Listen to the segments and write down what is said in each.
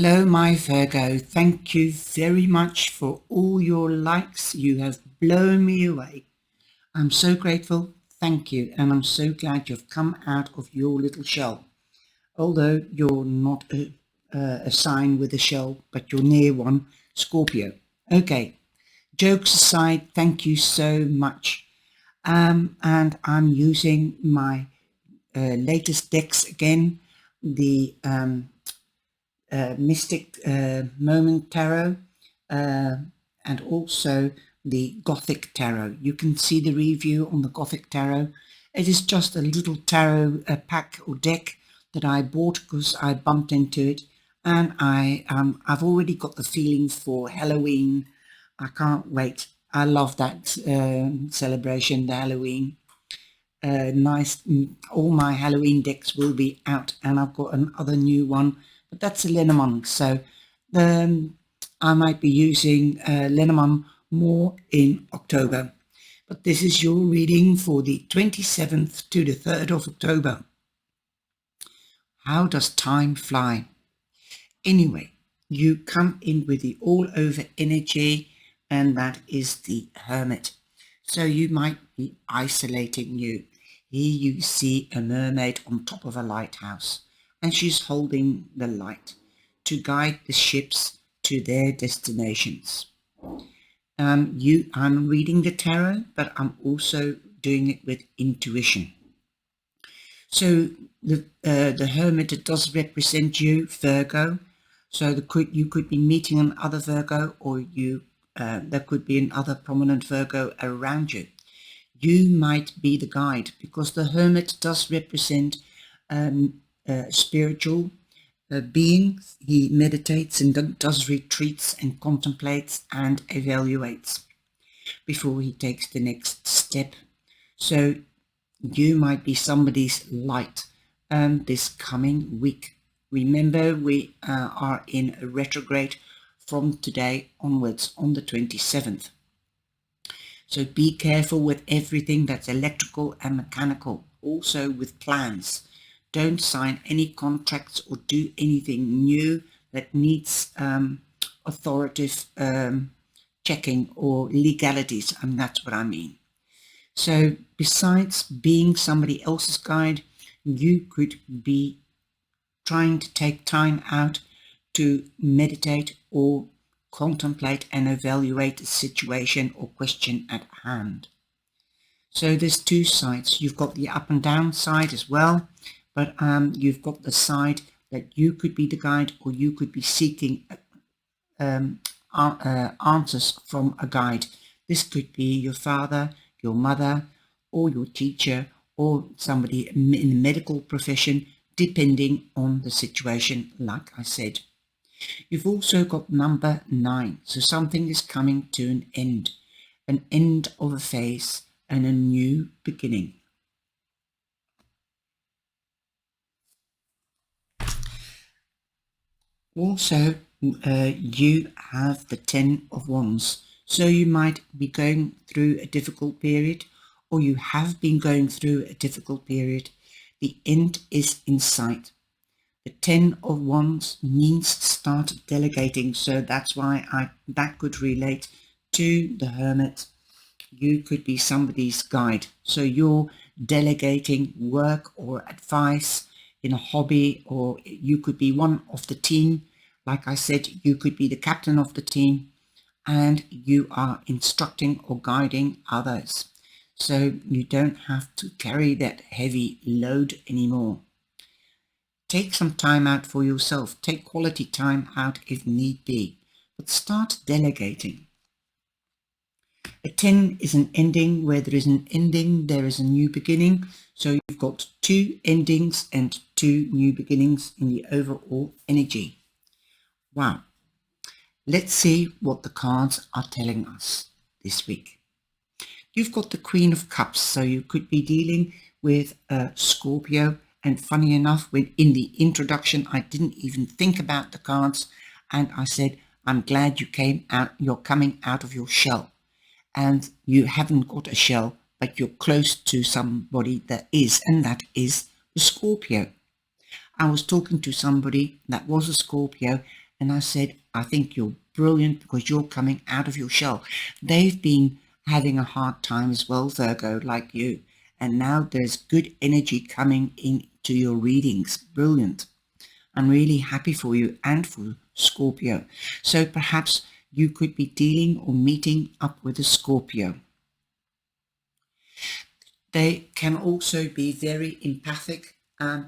Hello, my Virgo. Thank you very much for all your likes. You have blown me away. I'm so grateful. Thank you. And I'm so glad you've come out of your little shell. Although you're not a sign with a shell, but you're near one, Scorpio. Okay, jokes aside, thank you so much. And I'm using my latest decks again, the Mystic Moment Tarot and also the Gothic Tarot. You can see the review on the Gothic Tarot. It is just a little tarot pack or deck that I bought because I bumped into it, and I've already got the feeling for Halloween. I can't wait. I love that celebration, the Halloween. Nice. All my Halloween decks will be out, and I've got another new one, but that's a Lenormand, so I might be using Lenormand more in October. But this is your reading for the 27th to the 3rd of October. How does time fly? Anyway, you come in with the all over energy, and that is the Hermit. So you might be isolating you. Here you see a mermaid on top of a lighthouse, and she's holding the light to guide the ships to their destinations. I'm reading the tarot, but I'm also doing it with intuition. So the Hermit does represent you, Virgo. So you could be meeting another Virgo, or there could be another prominent Virgo around you. You might be the guide, because the Hermit does represent spiritual being. He meditates and does retreats and contemplates and evaluates before he takes the next step. So you might be somebody's light this coming week. Remember, we are in a retrograde from today onwards on the 27th. So be careful with everything that's electrical and mechanical, also with plans. Don't sign any contracts or do anything new that needs authoritative checking or legalities, and that's what I mean. So besides being somebody else's guide, you could be trying to take time out to meditate or contemplate and evaluate the situation or question at hand. So there's two sides. You've got the up and down side as well, but you've got the side that you could be the guide, or you could be seeking answers from a guide. This could be your father, your mother, or your teacher, or somebody in the medical profession, depending on the situation, like I said. You've also got number 9, so something is coming to an end of a phase and a new beginning. Also, you have the 10 of Wands, so you might be going through a difficult period, or you have been going through a difficult period. The end is in sight. The 10 of Wands means start delegating, so that's why that could relate to the Hermit. You could be somebody's guide, so you're delegating work or advice in a hobby, or you could be one of the team. Like I said, you could be the captain of the team, and you are instructing or guiding others, so you don't have to carry that heavy load anymore. Take some time out for yourself. Take quality time out if need be, but start delegating. A 10 is an ending. Where there is an ending, there is a new beginning. So you've got 2 endings and 2 new beginnings in the overall energy. Wow. Let's see what the cards are telling us this week. You've got the Queen of Cups, so you could be dealing with Scorpio. And funny enough, when in the introduction, I didn't even think about the cards, and I said, I'm glad you came out, you're coming out of your shell. And you haven't got a shell, but you're close to somebody that is, and that is the Scorpio. I was talking to somebody that was a Scorpio, And I said, I think you're brilliant because you're coming out of your shell. They've been having a hard time as well, Virgo, like you. And now there's good energy coming into your readings. Brilliant. I'm really happy for you and for Scorpio. So perhaps you could be dealing or meeting up with a Scorpio. They can also be very empathic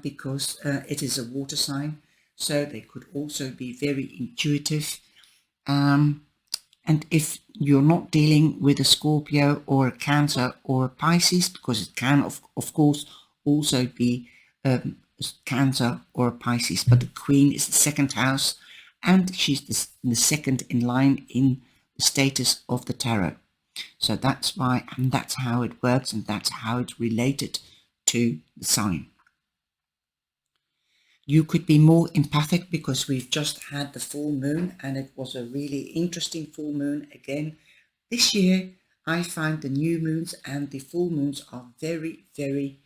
because it is a water sign. So they could also be very intuitive. And if you're not dealing with a Scorpio or a Cancer or a Pisces, because it can, of course, also be Cancer or a Pisces, but the Queen is the second house, and she's the second in line in the status of the tarot. So that's why, and that's how it works, and that's how it's related to the sign. You could be more empathic because we've just had the full moon, and it was a really interesting full moon again. This year, I find the new moons and the full moons are very, very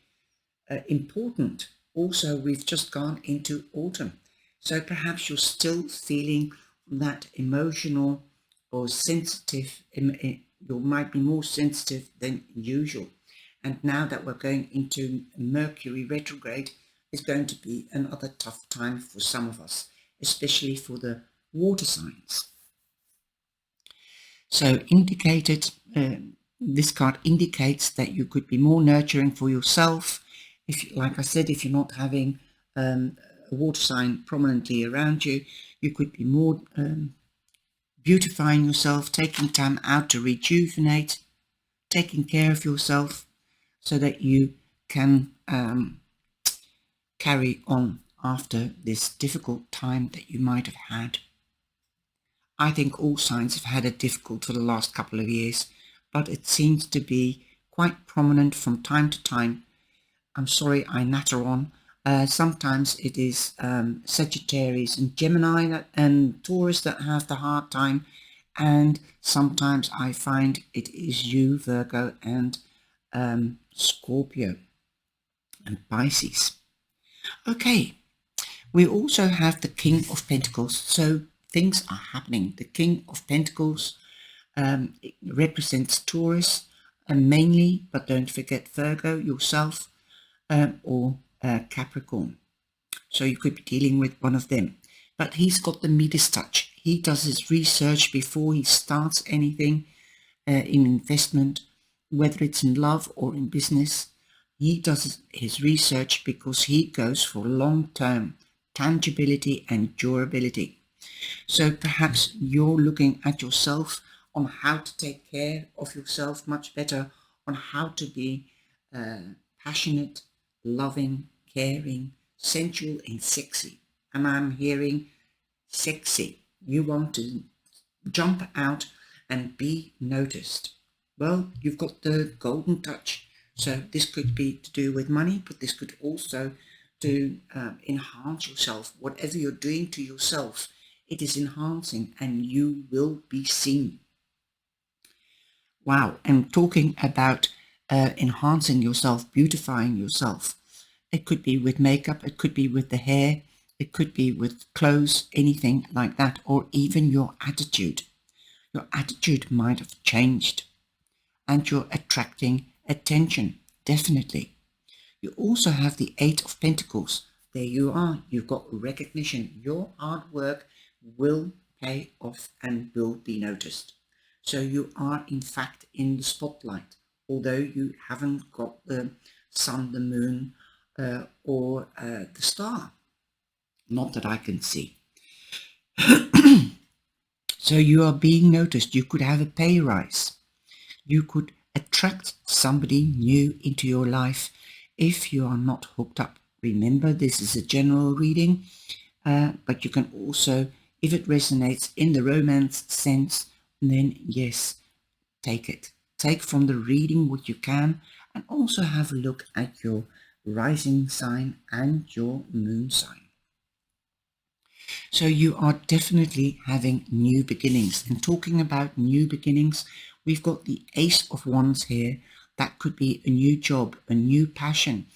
important. Also, we've just gone into autumn. So perhaps you're still feeling that emotional or sensitive. You might be more sensitive than usual. And now that we're going into Mercury retrograde, is going to be another tough time for some of us, especially for the water signs. So this card indicates that you could be more nurturing for yourself. If, like I said, if you're not having a water sign prominently around you, you could be more beautifying yourself, taking time out to rejuvenate, taking care of yourself so that you can carry on after this difficult time that you might have had. I think all signs have had it difficult for the last couple of years, but it seems to be quite prominent from time to time. I'm sorry I natter on. Sometimes it is Sagittarius and Gemini and Taurus that have the hard time, and sometimes I find it is you, Virgo, and Scorpio and Pisces. Okay, we also have the King of Pentacles, so things are happening. The King of Pentacles it represents Taurus, and mainly, but don't forget Virgo, yourself, or Capricorn. So you could be dealing with one of them. But he's got the Midas touch. He does his research before he starts anything in investment, whether it's in love or in business. He does his research because he goes for long-term tangibility and durability. So perhaps you're looking at yourself on how to take care of yourself much better, on how to be passionate, loving, caring, sensual and sexy. And I'm hearing sexy. You want to jump out and be noticed. Well, you've got the golden touch. So this could be to do with money, but this could also to enhance yourself. Whatever you're doing to yourself, it is enhancing and you will be seen. Wow. And talking about enhancing yourself, beautifying yourself. It could be with makeup, it could be with the hair, it could be with clothes, anything like that, or even your attitude. Your attitude might have changed and you're attracting attention, definitely. You also have the Eight of Pentacles. There you are. You've got recognition. Your hard work will pay off and will be noticed. So you are in fact in the spotlight, although you haven't got the sun, the moon, or the star. Not that I can see. So you are being noticed. You could have a pay rise. You could attract somebody new into your life if you are not hooked up. Remember, this is a general reading, but you can also, if it resonates in the romance sense, then yes, take it. Take from the reading what you can, and also have a look at your rising sign and your moon sign. So you are definitely having new beginnings. And talking about new beginnings, we've got the Ace of Wands here. That could be a new job, a new passion,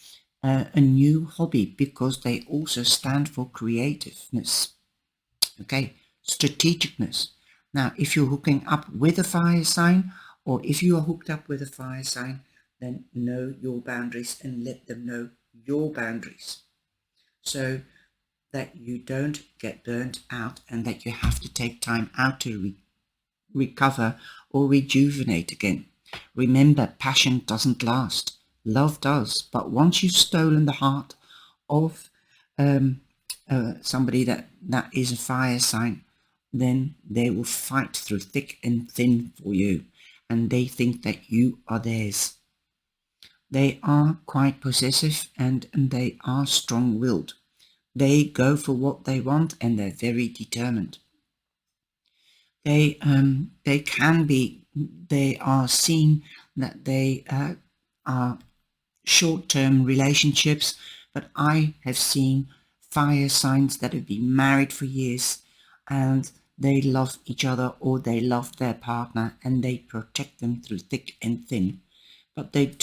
a new hobby, because they also stand for creativeness. Okay, strategicness. Now, if you're hooking up with a fire sign, or if you are hooked up with a fire sign, then know your boundaries and let them know your boundaries, so that you don't get burnt out and that you have to take time out to recover or rejuvenate again. Remember, passion doesn't last. Love does. But once you've stolen the heart of um, somebody that is a fire sign, then they will fight through thick and thin for you, and they think that you are theirs. They are quite possessive, and they are strong-willed. They go for what they want, and they're very determined. They are seen that they are short-term relationships, but I have seen fire signs that have been married for years, and they love each other, or they love their partner, and they protect them through thick and thin. But they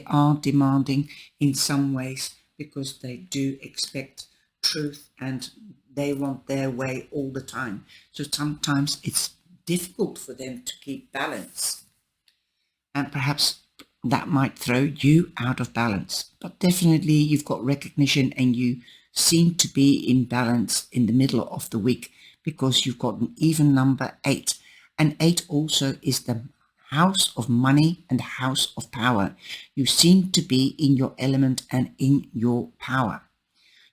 are demanding in some ways, because they do expect truth and they want their way all the time. So sometimes it's difficult for them to keep balance, and perhaps that might throw you out of balance. But definitely you've got recognition, and you seem to be in balance in the middle of the week, because you've got an even number 8, and 8 also is the house of money and house of power. You seem to be in your element and in your power.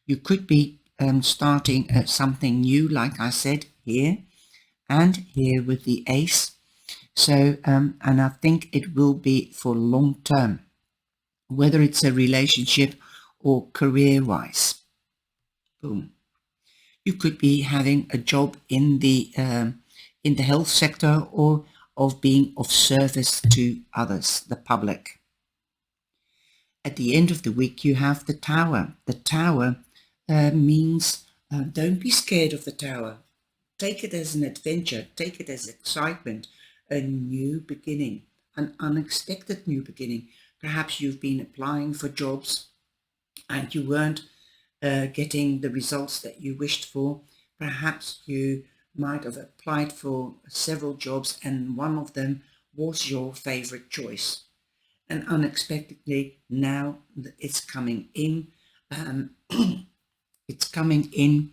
You could be starting something new, like I said, here and here with the ace. So, and I think it will be for long term, whether it's a relationship or career-wise. Boom. You could be having a job in the health sector, or of being of service to others, the public. At the end of the week, you have the Tower. The Tower means don't be scared of the Tower. Take it as an adventure. Take it as excitement, a new beginning, an unexpected new beginning. Perhaps you've been applying for jobs and you weren't getting the results that you wished for. Perhaps you might have applied for several jobs and one of them was your favorite choice. And unexpectedly, now it's coming in. It's coming in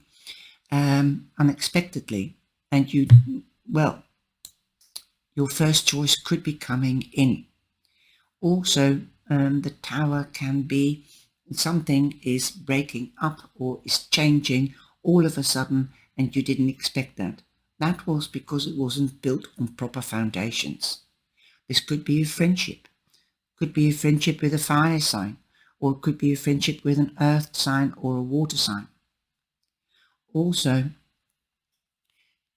unexpectedly, and your first choice could be coming in. Also, the Tower can be something is breaking up or is changing all of a sudden, and you didn't expect that. That was because it wasn't built on proper foundations. This could be a friendship. Could be a friendship with a fire sign, or it could be a friendship with an earth sign or a water sign. Also,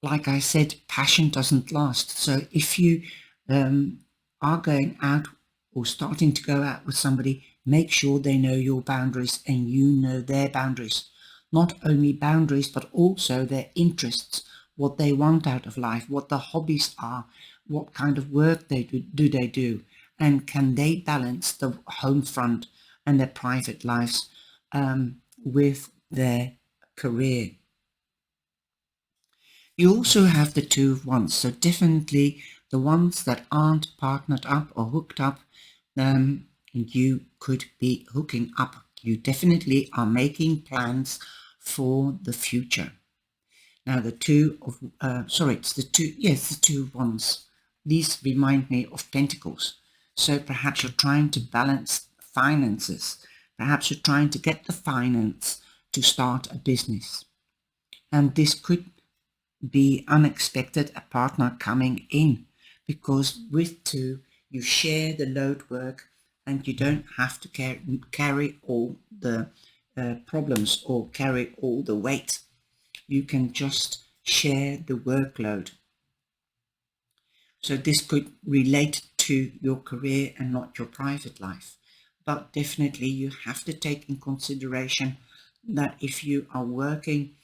like I said, passion doesn't last. So if you are going out or starting to go out with somebody, make sure they know your boundaries and you know their boundaries. Not only boundaries, but also their interests, what they want out of life, what the hobbies are, what kind of work they do, and can they balance the home front and their private lives with their career. You also have the Two of Wands, so definitely the ones that aren't partnered up or hooked up, you could be hooking up. You definitely are making plans for the future. Now the Two of, the Two of Wands. These remind me of Pentacles. So perhaps you're trying to balance finances. Perhaps you're trying to get the finance to start a business. And this could be unexpected, a partner coming in, because with two you share the load work and you don't have to carry all the problems or carry all the weight. You can just share the workload. So this could relate to your career and not your private life, but definitely you have to take in consideration that if you are working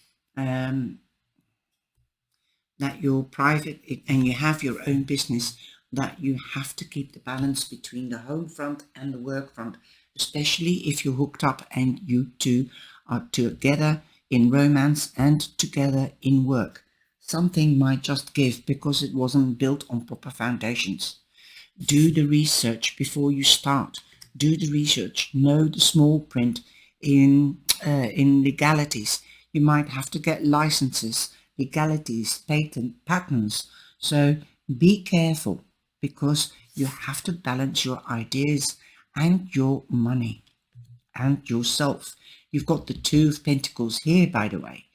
that you're private and you have your own business, that you have to keep the balance between the home front and the work front, especially if you're hooked up and you two are together in romance and together in work. Something might just give because it wasn't built on proper foundations. Do the research before you start. Do the research. Know the small print in legalities. You might have to get licenses, legalities, patents. So be careful, because you have to balance your ideas and your money and yourself. You've got the Two of Pentacles here, by the way.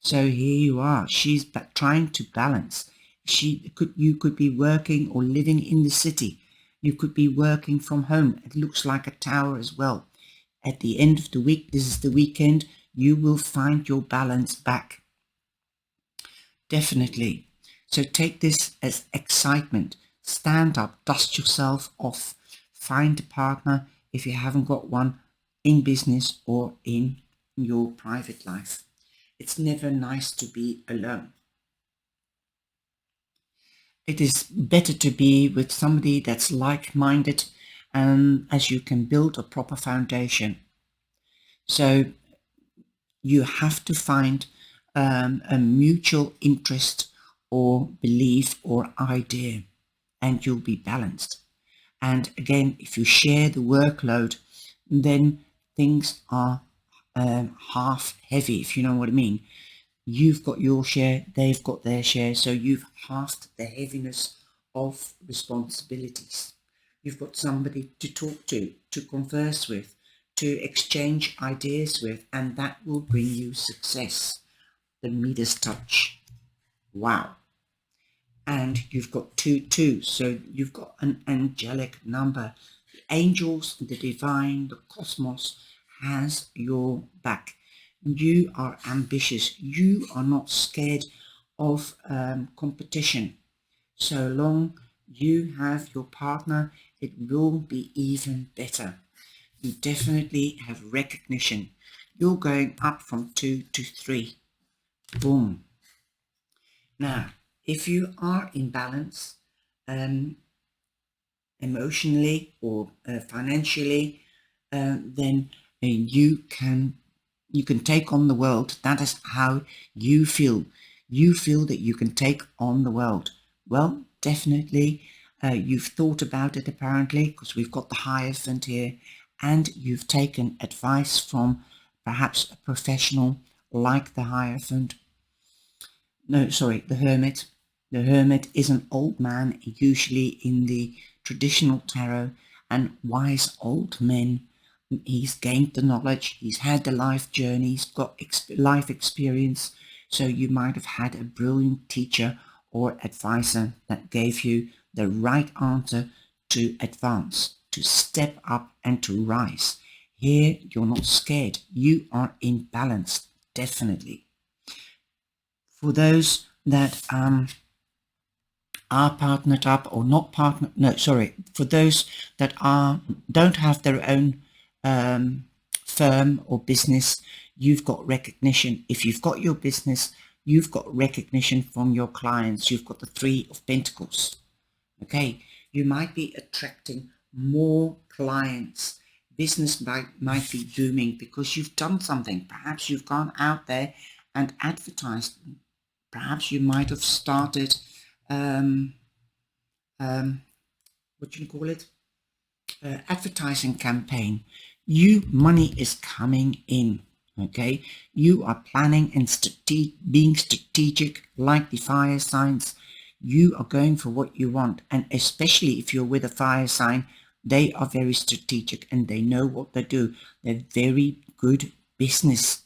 So here you are. She's trying to balance. You could be working or living in the city. You could be working from home. It looks like a tower as well. At the end of the week, this is the weekend, you will find your balance back. Definitely. So take this as excitement. Stand up, dust yourself off. Find a partner if you haven't got one, in business or in your private life. It's never nice to be alone. It is better to be with somebody that's like-minded, as you can build a proper foundation. So you have to find a mutual interest or belief or idea, and you'll be balanced. And again, if you share the workload, then things are half heavy, if you know what I mean. You've got your share, they've got their share, so you've halved the heaviness of responsibilities. You've got somebody to talk to converse with, to exchange ideas with, and that will bring you success. The Midas touch. Wow. And you've got 2-2, so you've got an angelic number. The angels, the divine, the cosmos has your back. You are ambitious. You are not scared of competition. So long you have your partner, it will be even better. You definitely have recognition. You're going up from 2 to 3. Boom. Now, if you are in balance, emotionally or financially, then you can take on the world. That is how you feel. You feel that you can take on the world. Well, definitely you've thought about it, apparently, because we've got the Hierophant here, and you've taken advice from perhaps a professional like the Hierophant. No, sorry, the Hermit. The Hermit is an old man, usually in the traditional tarot, and wise old men. He's gained the knowledge, he's had the life journey, he's got life experience. So you might have had a brilliant teacher or advisor that gave you the right answer to advance, to step up and to rise. Here, you're not scared. You are in balance, definitely. For those that are partnered up or not partnered, no, sorry, for those that don't have their own firm or business, you've got recognition. If you've got your business, you've got recognition from your clients. You've got the Three of Pentacles. Okay, you might be attracting more clients. Business might be booming because you've done something. Perhaps you've gone out there and advertised. Perhaps you might have started what do you call it, advertising campaign. Money is coming in. Okay, you are planning and being strategic like the fire signs. You are going for what you want, and especially if you're with a fire sign, they are very strategic and they know what they do. They're very good business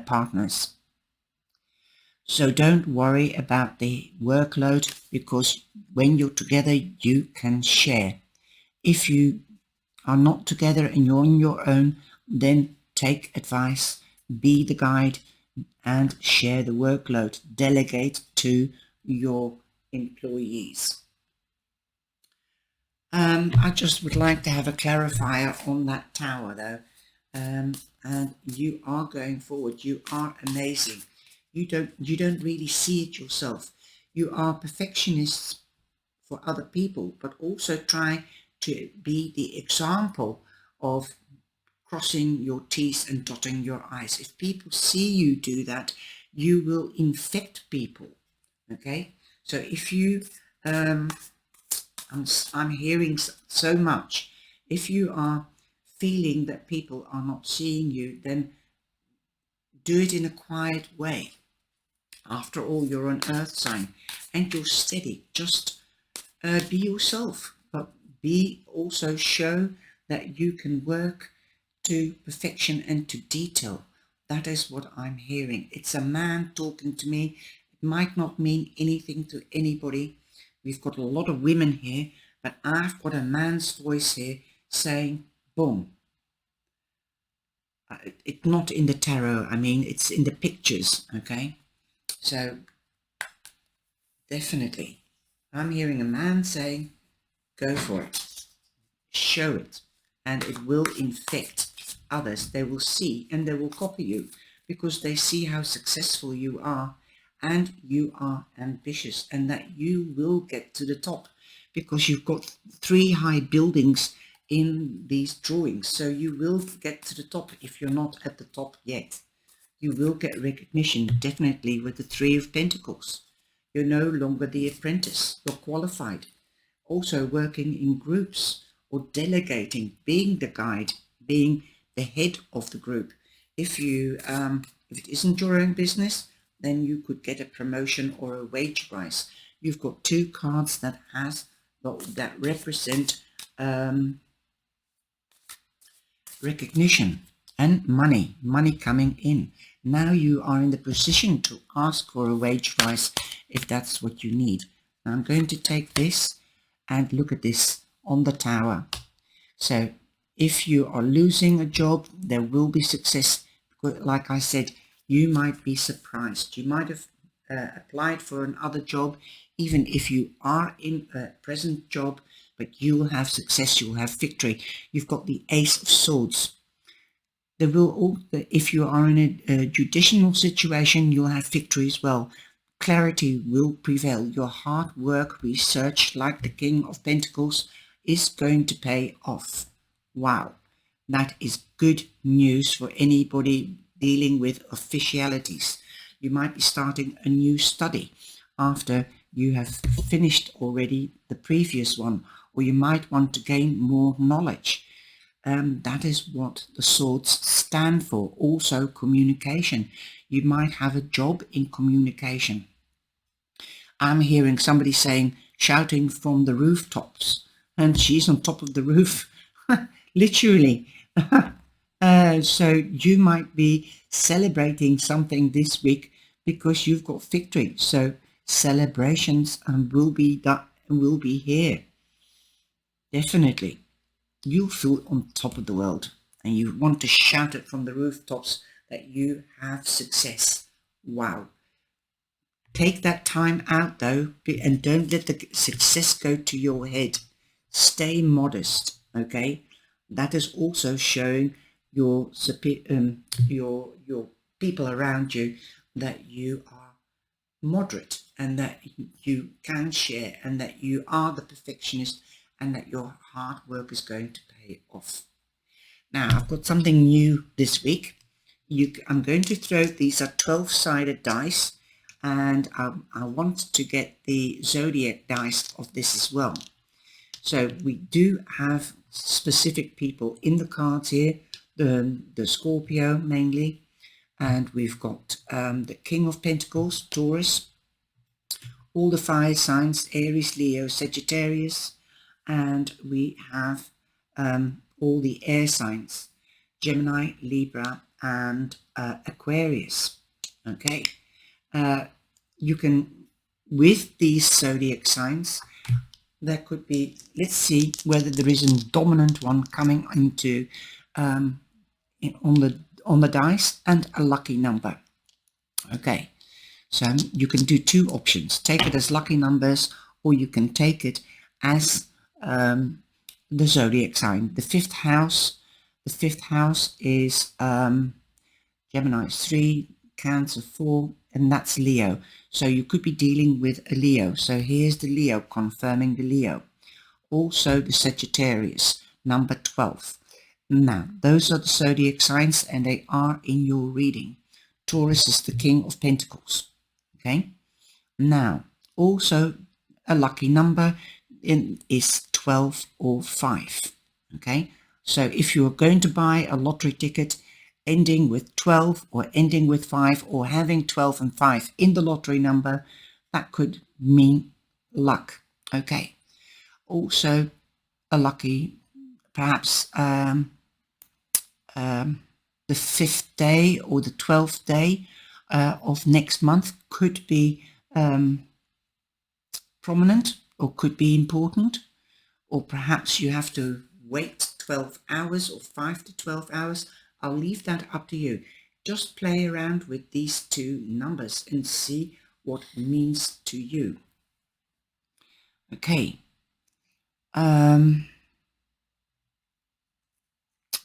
partners. So don't worry about the workload, because when you're together, you can share. If you are not together and you're on your own, then take advice, be the guide, and share the workload. Delegate to your employees. I just would like to have a clarifier on that tower, though. And you are going forward. You are amazing. You don't really see it yourself. You are perfectionists for other people, but also try to be the example of crossing your T's and dotting your I's. If people see you do that, you will infect people. Okay, so if you, I'm hearing so much, if you are feeling that people are not seeing you, then do it in a quiet way. After all, you're an earth sign and you're steady. Just be yourself, but be also show that you can work to perfection and to detail. That is what I'm hearing. It's a man talking to me. It might not mean anything to anybody. We've got a lot of women here, but I've got a man's voice here saying, boom. It's not in the tarot, I mean, it's in the pictures, okay? So, definitely, I'm hearing a man saying, go for it, show it, and it will infect others. They will see and they will copy you because they see how successful you are and you are ambitious and that you will get to the top because you've got 3 high buildings in these drawings. So you will get to the top if you're not at the top yet. You will get recognition, definitely, with the 3 of Pentacles. You're no longer the apprentice, you're qualified. Also working in groups or delegating, being the guide, being the head of the group. If it isn't your own business, then you could get a promotion or a wage rise. You've got 2 cards that represent recognition and money coming in. Now you are in the position to ask for a wage rise if that's what you need. Now I'm going to take this and look at this on the tower. So if you are losing a job, there will be success. Like I said, you might be surprised. You might have applied for another job, even if you are in a present job, but you will have success, you will have victory. You've got the Ace of Swords. There will, if you are in a judicial situation, you'll have victory as well. Clarity will prevail. Your hard work, research, like the King of Pentacles, is going to pay off. Wow, that is good news for anybody dealing with officialities. You might be starting a new study after you have finished already the previous one, or you might want to gain more knowledge. That is what the swords stand for. Also communication. You might have a job in communication. I'm hearing somebody saying, shouting from the rooftops, and she's on top of the roof, literally. So you might be celebrating something this week because you've got victory. So celebrations will be here. Definitely. You'll feel on top of the world and you want to shout it from the rooftops that you have success. Wow. Take that time out though, and don't let the success go to your head. Stay modest, okay? That is also showing your people around you that you are moderate and that you can share and that you are the perfectionist and that your hard work is going to pay off. Now, I've got something new this week. I'm going to throw, these are 12-sided dice, and I want to get the zodiac dice of this as well. So we do have specific people in the cards here, the Scorpio mainly, and we've got the King of Pentacles, Taurus, all the fire signs, Aries, Leo, Sagittarius, and we have all the air signs, Gemini, Libra, and Aquarius. Okay, you can, with these zodiac signs, there could be, let's see whether there is a dominant one coming into on the dice and a lucky number. Okay, so you can do 2 options. Take it as lucky numbers, or you can take it as the zodiac sign. The fifth house is Gemini 3, Cancer 4, and that's Leo. So you could be dealing with a Leo. So here's the Leo, confirming the Leo. Also the Sagittarius, number 12. Now, those are the zodiac signs and they are in your reading. Taurus is the King of Pentacles. Okay. Now, also a lucky number is 12 or 5. Okay. So if you are going to buy a lottery ticket ending with 12 or ending with 5 or having 12 and 5 in the lottery number, that could mean luck. Okay. Also a lucky, perhaps the 5th day or the 12th day of next month could be prominent or could be important, or perhaps you have to wait 12 hours or 5 to 12 hours. I'll leave that up to you. Just play around with these two numbers and see what it means to you. Okay.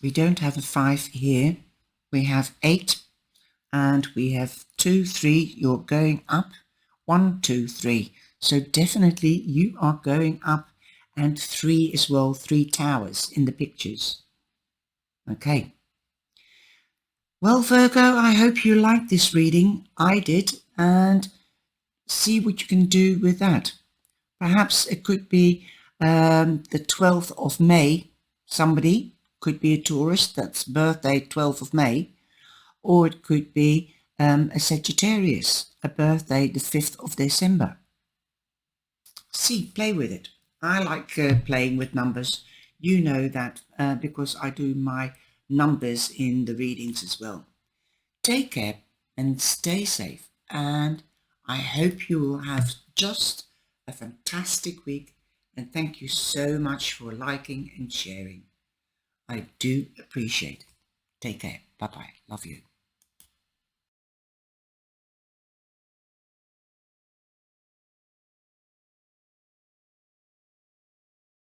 We don't have a 5 here. We have 8 and we have 2, 3. You're going up. 1, 2, 3. So definitely you are going up, and 3 as well, 3 towers in the pictures. Okay. Well, Virgo, I hope you liked this reading. I did, and see what you can do with that. Perhaps it could be the 12th of May. Somebody could be a Taurus, that's birthday 12th of May, or it could be a Sagittarius, a birthday the 5th of December. See, play with it. I like playing with numbers. You know that because I do my numbers in the readings as well. Take care and stay safe, and I hope you will have just a fantastic week, and thank you so much for liking and sharing. I do appreciate it. Take care. Bye-bye. Love you.